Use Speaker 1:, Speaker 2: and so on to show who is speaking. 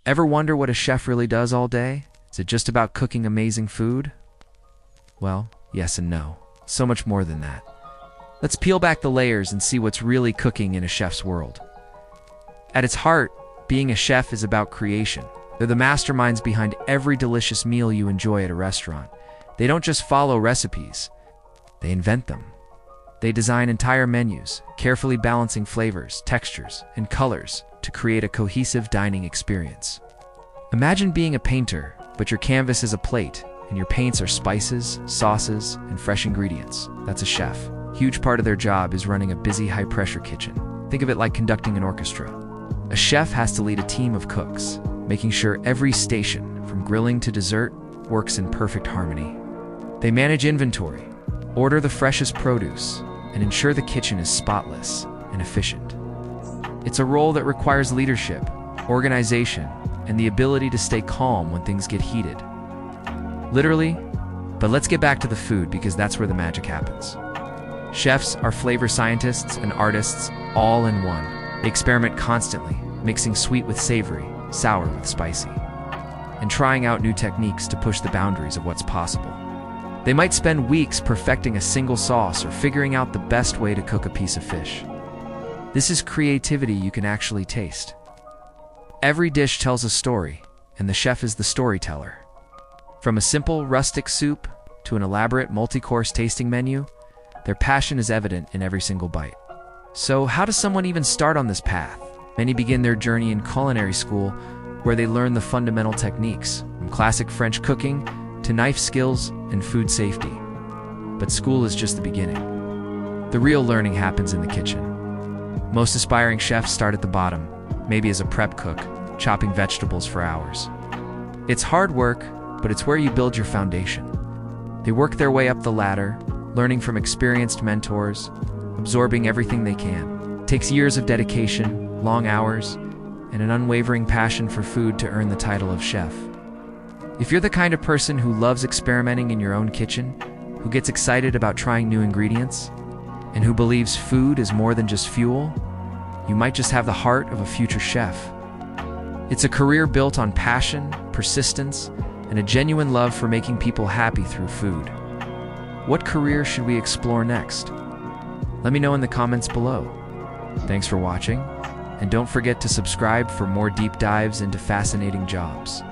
Speaker 1: Ever wonder what a chef really does all day? Is it just about cooking amazing food? Well, yes and no. So much more than that. Let's peel back the layers and see what's really cooking in a chef's world. At its heart, being a chef is about creation. They're the masterminds behind every delicious meal you enjoy at a restaurant. They don't just follow recipes, they invent them. They design entire menus, carefully balancing flavors, textures, and colors to create a cohesive dining experience. Imagine being a painter, but your canvas is a plate, and your paints are spices, sauces, and fresh ingredients. That's a chef. Huge part of their job is running a busy, high-pressure kitchen. Think of it like conducting an orchestra. A chef has to lead a team of cooks, making sure every station, from grilling to dessert, works in perfect harmony. They manage inventory, order the freshest produce, and ensure the kitchen is spotless and efficient. It's a role that requires leadership, organization, and the ability to stay calm when things get heated. Literally, but let's get back to the food because that's where the magic happens. Chefs are flavor scientists and artists all in one. They experiment constantly, mixing sweet with savory, sour with spicy, and trying out new techniques to push the boundaries of what's possible. They might spend weeks perfecting a single sauce or figuring out the best way to cook a piece of fish. This is creativity you can actually taste. Every dish tells a story, and the chef is the storyteller. From a simple rustic soup to an elaborate multi-course tasting menu, their passion is evident in every single bite. So how does someone even start on this path? Many begin their journey in culinary school, where they learn the fundamental techniques, from classic French cooking to knife skills and food safety. But school is just the beginning. The real learning happens in the kitchen. Most aspiring chefs start at the bottom, maybe as a prep cook, chopping vegetables for hours. It's hard work, but it's where you build your foundation. They work their way up the ladder, learning from experienced mentors, absorbing everything they can. It takes years of dedication, long hours, and an unwavering passion for food to earn the title of chef. If you're the kind of person who loves experimenting in your own kitchen, who gets excited about trying new ingredients, and who believes food is more than just fuel, you might just have the heart of a future chef. It's a career built on passion, persistence, and a genuine love for making people happy through food. What career should we explore next? Let me know in the comments below. Thanks for watching, and don't forget to subscribe for more deep dives into fascinating jobs.